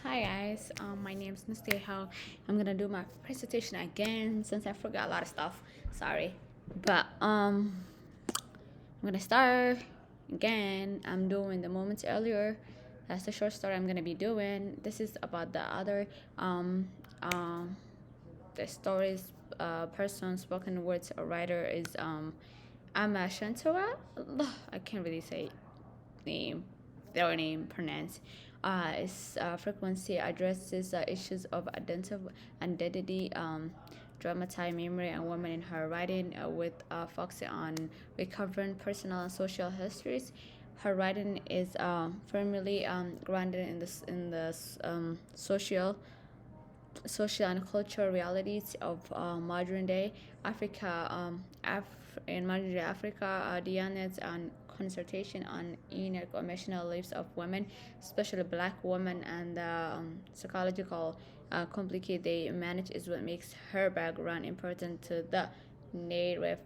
Hi guys, my name is Nasteha. I'm gonna do my presentation again since I forgot a lot of stuff. Sorry, but I'm gonna start again. I'm doing the moments earlier. That's the short story I'm gonna be doing. This is about the other um um the stories person spoken words or writer is Amma Shantora. I can't really say name, their name pronounced. Its frequency addresses issues of identity, dramatized memory, and women in her writing, with focus on recovering personal and social histories. Her writing is firmly grounded in the social and cultural realities of modern day Africa. In modern day Africa, Diana's and consultation on inner emotional lives of women, especially Black women, and the psychological complicate they manage is what makes her background important to the narrative.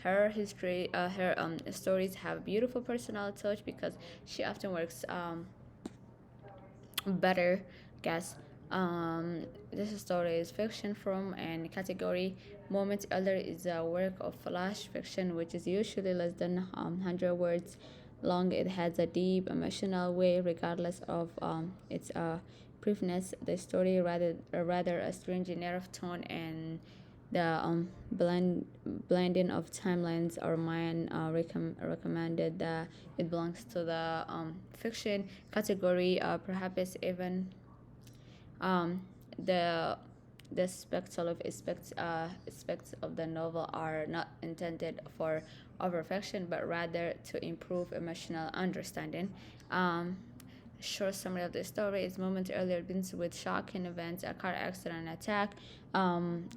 Her history, her stories have beautiful personal touch because she often works better guess. This story is fiction from and category. Moments Elder is a work of flash fiction which is usually less than 100 words long. It has a deep emotional way regardless of its brieftness. The story rather a strange narrative tone and the blending of timelines or mine recommended that it belongs to the fiction category, perhaps even um, the the spectral of aspects of the novel are not intended for perfection, but rather to improve emotional understanding. Um, Short summary of the story is moments earlier begins with shocking events, a car accident, an attack. We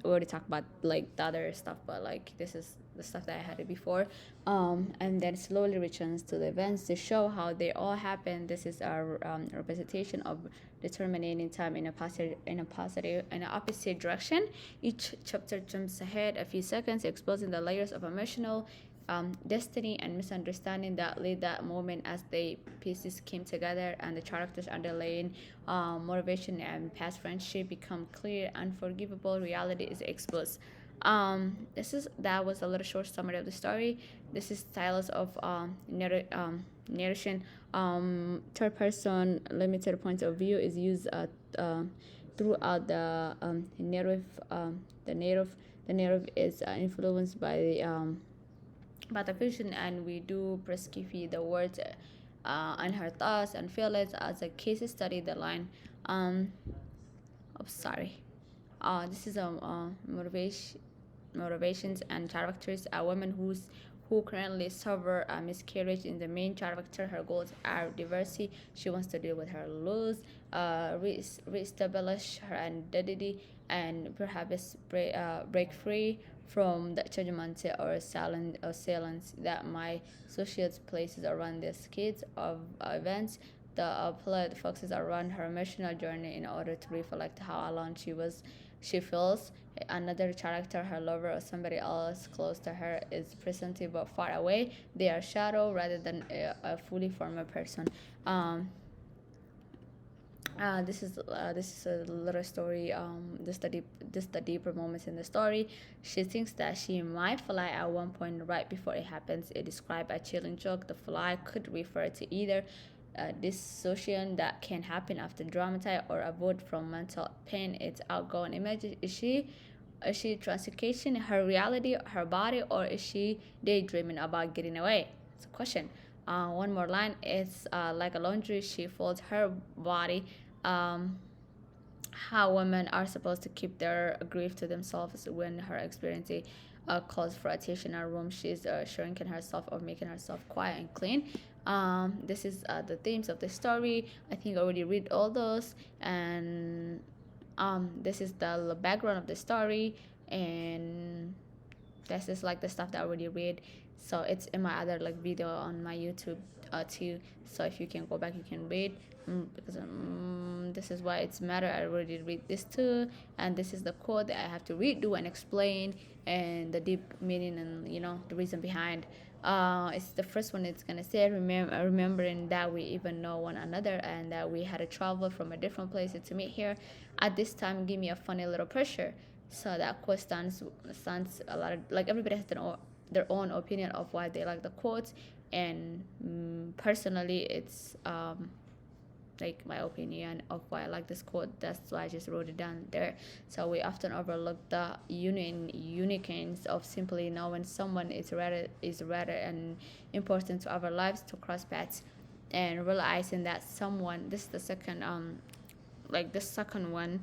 already talked about like the other stuff, but like this is the stuff that I had it before. And then slowly returns to the events to show how they all happen. This is our representation of determining time in a positive and opposite direction. Each chapter jumps ahead a few seconds, exposing the layers of emotional destiny and misunderstanding that lead that moment as the pieces came together and the characters underlying motivation and past friendship become clear. Unforgivable reality is exposed. This is that was a little short summary of the story. This is styles of narration. Third person limited point of view is used throughout the narrative. The narrative is influenced by the fiction, and we do prescribe the words and her thoughts and feelings as a case study. The line, oh sorry, this is a motivations and characters. A woman who currently suffer a miscarriage in the main character. Her goals are diversity. She wants to deal with her loss, reestablish her identity, and perhaps break free from the judgment or silence that my society places around these kids of events. The plot focuses around her emotional journey in order to reflect how alone she feels. Another character, her lover or somebody else close to her, is presented but far away. They are shadow rather than a fully formed person. Um, this is a little story. This the deeper moments in the story. She thinks that she might fly at one point right before it happens. It describes a chilling joke. The fly could refer to either dissociation that can happen after dramatize or avoid from mental pain. It's outgoing image. Is she translocation her reality, her body, or is she daydreaming about getting away? It's a question. One more line. It's like a laundry. She folds her body. Um, how women are supposed to keep their grief to themselves when her experiencing calls for attention in her room. She's shrinking herself or making herself quiet and clean. This is the themes of the story. I think I already read all those, and this is the background of the story, and this is like the stuff that I already read. So it's in my other like video on my YouTube too. So if you can go back, you can read, because this is why it's matter. I already read this too, and this is the code that I have to redo and explain, and the deep meaning and the reason behind. It's the first one it's gonna say, remembering that we even know one another and that we had to travel from a different place to meet here at this time. Give me a funny little pressure. So that quote stands a lot of, like, everybody has their own opinion of why they like the quotes, and personally it's like my opinion of why I like this quote. That's why I just wrote it down there. So we often overlook the uniqueness of simply knowing someone is rather and important to our lives to cross paths, and realizing that someone. This is the second like the second one.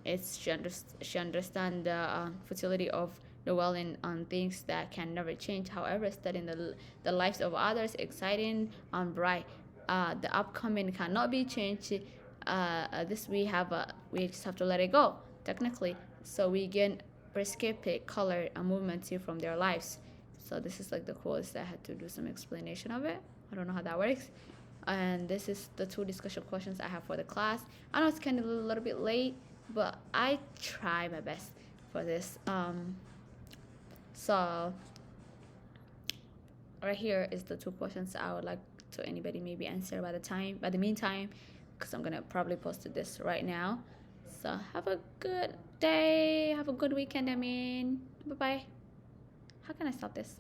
It's she understand the futility of dwelling on things that can never change. However, studying the lives of others exciting and bright. The upcoming cannot be changed. This we just have to let it go technically. So we gain perspective, color, and movement too from their lives. So this is like the quotes that I had to do some explanation of it. I don't know how that works. And this is the two discussion questions I have for the class. I know it's kind of a little bit late, but I try my best for this. So right here is the two questions I would like to anybody maybe answer by the meantime, because I'm gonna probably post this right now. So have a good day, have a good weekend. Bye bye. How can I stop this?